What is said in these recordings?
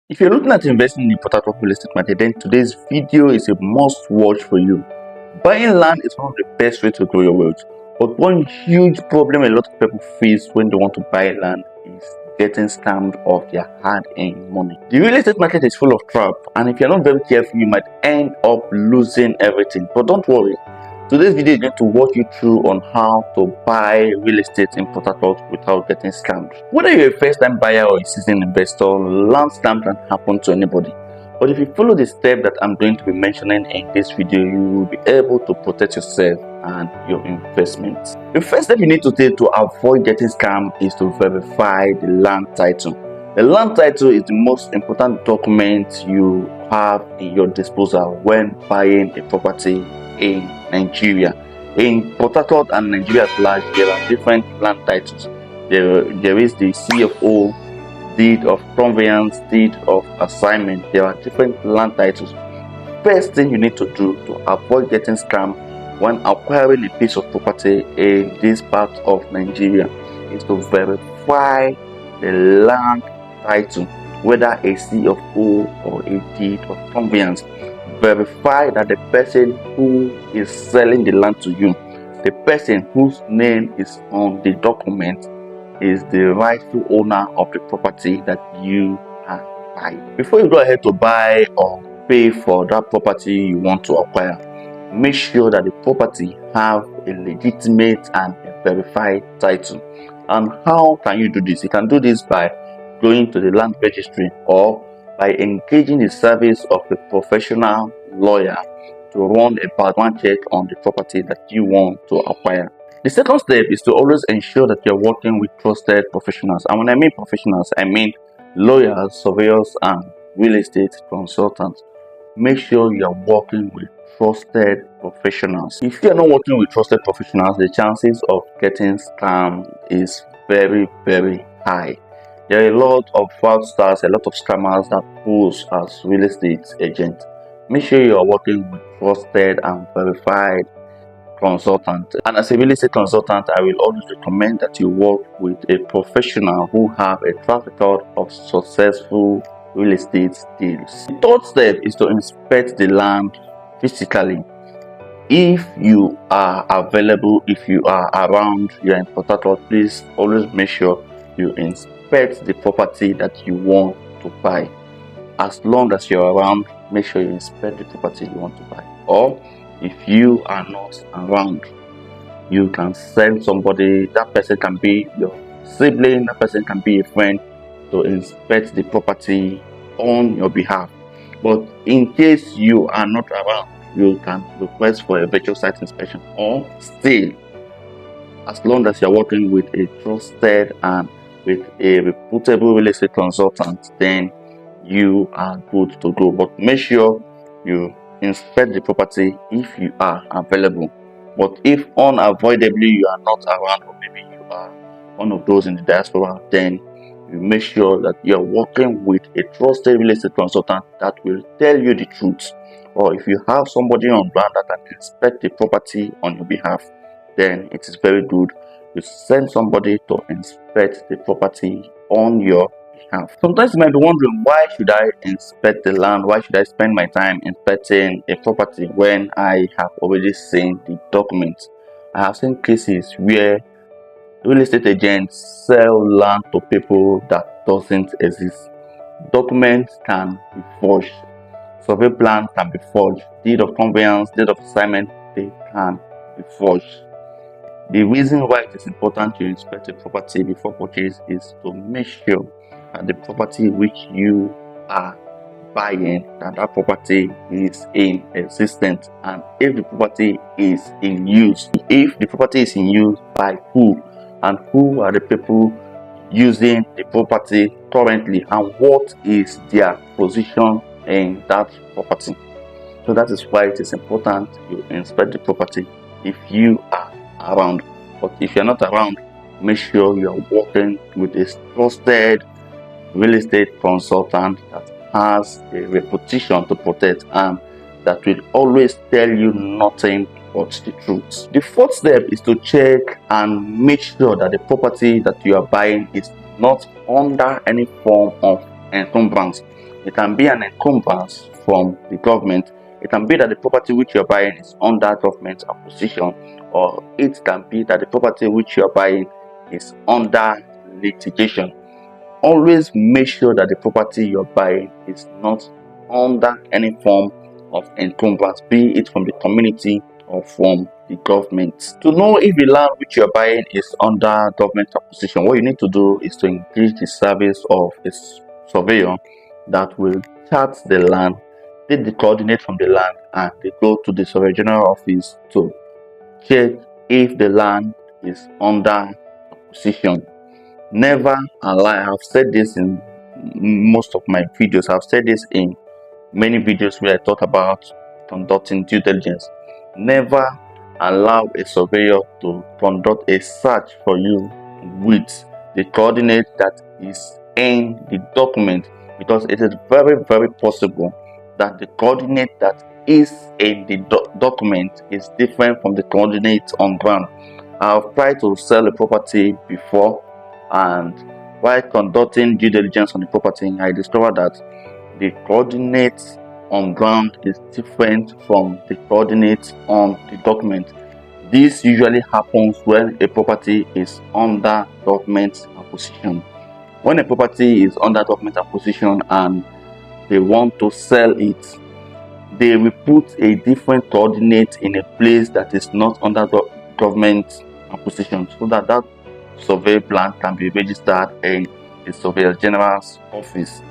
If you're looking at investing in the Port Harcourt real estate market, then today's video is a must watch for you. Buying land is one of the best ways to grow your wealth, but one huge problem a lot of people face when they want to buy land is getting scammed of their hard-earned money. The real estate market is full of traps, and if you're not very careful, you might end up losing everything. But don't worry. Today's video is going to walk you through on how to buy real estate in Port Harcourt without getting scammed. Whether you're a first-time buyer or a seasoned investor, land scam can happen to anybody. But if you follow the steps that I'm going to be mentioning in this video, you will be able to protect yourself and your investments. The first step you need to take to avoid getting scammed is to verify the land title. The land title is the most important document you have in your disposal when buying a property in Nigeria. In Port Harcourt and Nigeria at large, there are different land titles. There is the CFO, deed of conveyance, deed of assignment. There are different land titles. First thing you need to do to avoid getting scammed when acquiring a piece of property in this part of Nigeria is to verify the land title, whether a CFO or a deed of conveyance. Verify that the person who is selling the land to you, the person whose name is on the document, is the rightful owner of the property that you are buying. Before you go ahead to buy or pay for that property you want to acquire, make sure that the property have a legitimate and a verified title. And how can you do this? You can do this by going to the land registry or by engaging the service of a professional lawyer to run a background check on the property that you want to acquire. The second step is to always ensure that you're working with trusted professionals. And when I mean professionals, I mean lawyers, surveyors, and real estate consultants. Make sure you're working with trusted professionals. If you're not working with trusted professionals, the chances of getting scammed is very, very high. There are a lot of fraudsters, a lot of scammers that pose as real estate agents. Make sure you are working with trusted and verified consultant. And as a real estate consultant, I will always recommend that you work with a professional who have a track record of successful real estate deals. The third step is to inspect the land physically. If you are available, if you are around, you are in Port Harcourt, please always make sure you inspect the property that you want to buy. As long as you're around, make sure you inspect the property you want to buy. Or if you are not around, you can send somebody. That person can be your sibling, that person can be a friend, to inspect the property on your behalf. But in case you are not around, you can request for a virtual site inspection. Or still, as long as you're working with a trusted and with a reputable real estate consultant, then you are good to go. But make sure you inspect the property if you are available. But if unavoidably you are not around, or maybe you are one of those in the diaspora, then you make sure that you are working with a trusted real estate consultant that will tell you the truth. Or if you have somebody on ground that can inspect the property on your behalf, then it is very good you send somebody to inspect the property on your behalf. Sometimes you might be wondering, why should I inspect the land? Why should I spend my time inspecting a property when I have already seen the documents? I have seen cases where real estate agents sell land to people that doesn't exist. Documents can be forged. Survey plan can be forged. Deed of conveyance, deed of assignment, they can be forged. The reason why it is important to inspect a property before purchase is to make sure that the property which you are buying, that property is in existence, and if the property is in use. If the property is in use, by who, and who are the people using the property currently, and what is their position in that property. So that is why it is important you inspect the property if you are around. But if you're not around, make sure you are working with a trusted real estate consultant that has a reputation to protect and that will always tell you nothing but the truth. The fourth step is to check and make sure that the property that you are buying is not under any form of encumbrance. It can be an encumbrance from the government. It can be that the property which you're buying is under government acquisition, or it can be that the property which you're buying is under litigation. Always make sure that the property you're buying is not under any form of encumbrance, be it from the community or from the government. To know if the land which you're buying is under government acquisition, what you need to do is to engage the service of a surveyor that will chart the land, take the coordinate from the land, and they go to the surveyor general office to check if the land is under acquisition. Never allow, I've said this in most of my videos, I've said this in many videos where I talk about conducting due diligence. Never allow a surveyor to conduct a search for you with the coordinate that is in the document, because it is very, very possible that the coordinate that is in the document is different from the coordinate on ground. I've tried to sell a property before, and while conducting due diligence on the property, I discovered that the coordinates on ground is different from the coordinates on the document. This usually happens when a property is under government acquisition. When a property is under government acquisition and they want to sell it, they will put a different coordinate in a place that is not under government acquisition, so that that survey plan can be registered in the surveyor general's office.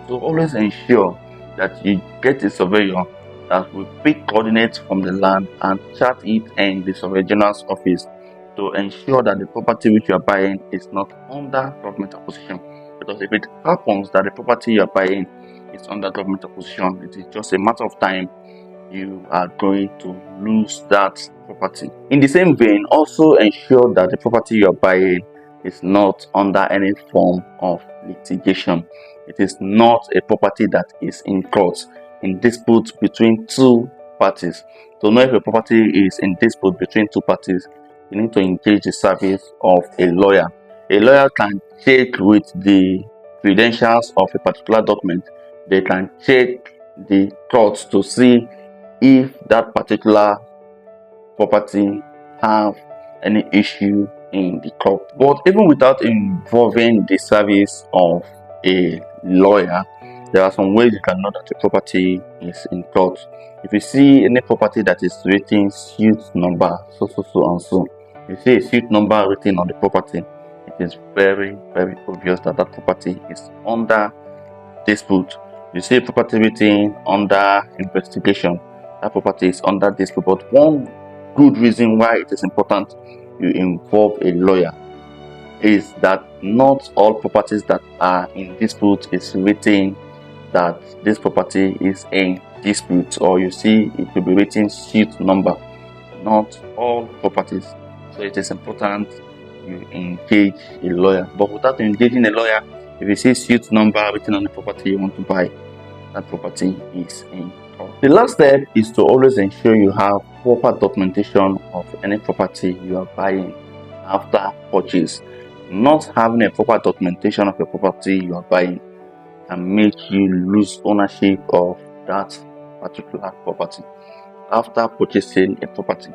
So always ensure that you get a surveyor that will pick coordinates from the land and chart it in the surveyor general's office to ensure that the property which you are buying is not under government acquisition. Because if it happens that the property you are buying is under government acquisition, it is just a matter of time you are going to lose that property. In the same vein, also ensure that the property you are buying is not under any form of litigation. It is not a property that is in court, in dispute between two parties. To know if a property is in dispute between two parties, you need to engage the service of a lawyer. A lawyer can check with the credentials of a particular document. They can check the courts to see if that particular property have any issue in the court. But even without involving the service of a lawyer, there are some ways you can know that the property is in court. If you see any property that is written suit number so and so, you see a suit number written on the property, it is very, very obvious that that property is under dispute. You see a property written under investigation, that property is under dispute. But one good reason why it is important you involve a lawyer is that not all properties that are in dispute is written that this property is in dispute, or you see it will be written suit number. Not all properties. So it is important you engage a lawyer. But without engaging a lawyer, if you see suit number written on the property you want to buy, that property is in court. The last step is to always ensure you have proper documentation of any property you are buying after purchase. Not having a proper documentation of a property you are buying can make you lose ownership of that particular property. After purchasing a property,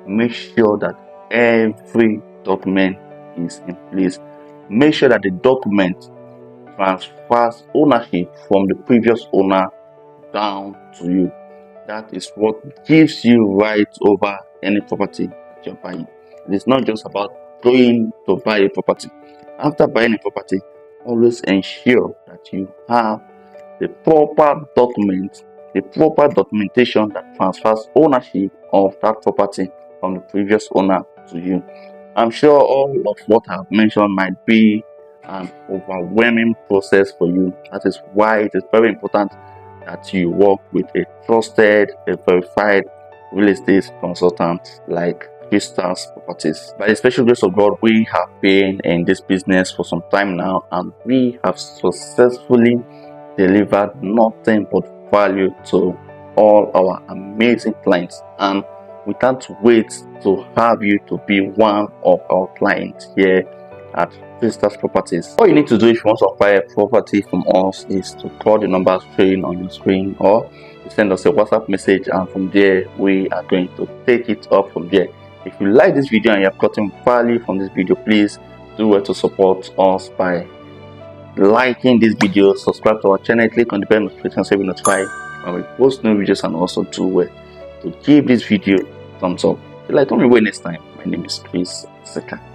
make sure that every document is in place. Make sure that the document transfers ownership from the previous owner down to you. That is what gives you right over any property that you're buying. It is not just about going to buy a property. After buying a property, always ensure that you have the proper document, the proper documentation that transfers ownership of that property from the previous owner to you. I'm sure all of what I've mentioned might be an overwhelming process for you. That is why it is very important that you work with a trusted, a verified real estate consultant like Crystal's Properties. By the special grace of God, we have been in this business for some time now, and we have successfully delivered nothing but value to all our amazing clients, and we can't wait to have you to be one of our clients here at Vistas Properties. All you need to do if you want to acquire a property from us is to call the numbers showing on your screen, or you send us a WhatsApp message, and from there we are going to take it up from there. If you like this video and you have gotten value from this video, please do well to support us by liking this video, subscribe to our channel, click on the bell notification so you'll be notified when we post new videos, and also do well to give this video thumbs up. Till I don't wait next time. My name is Chris Seka.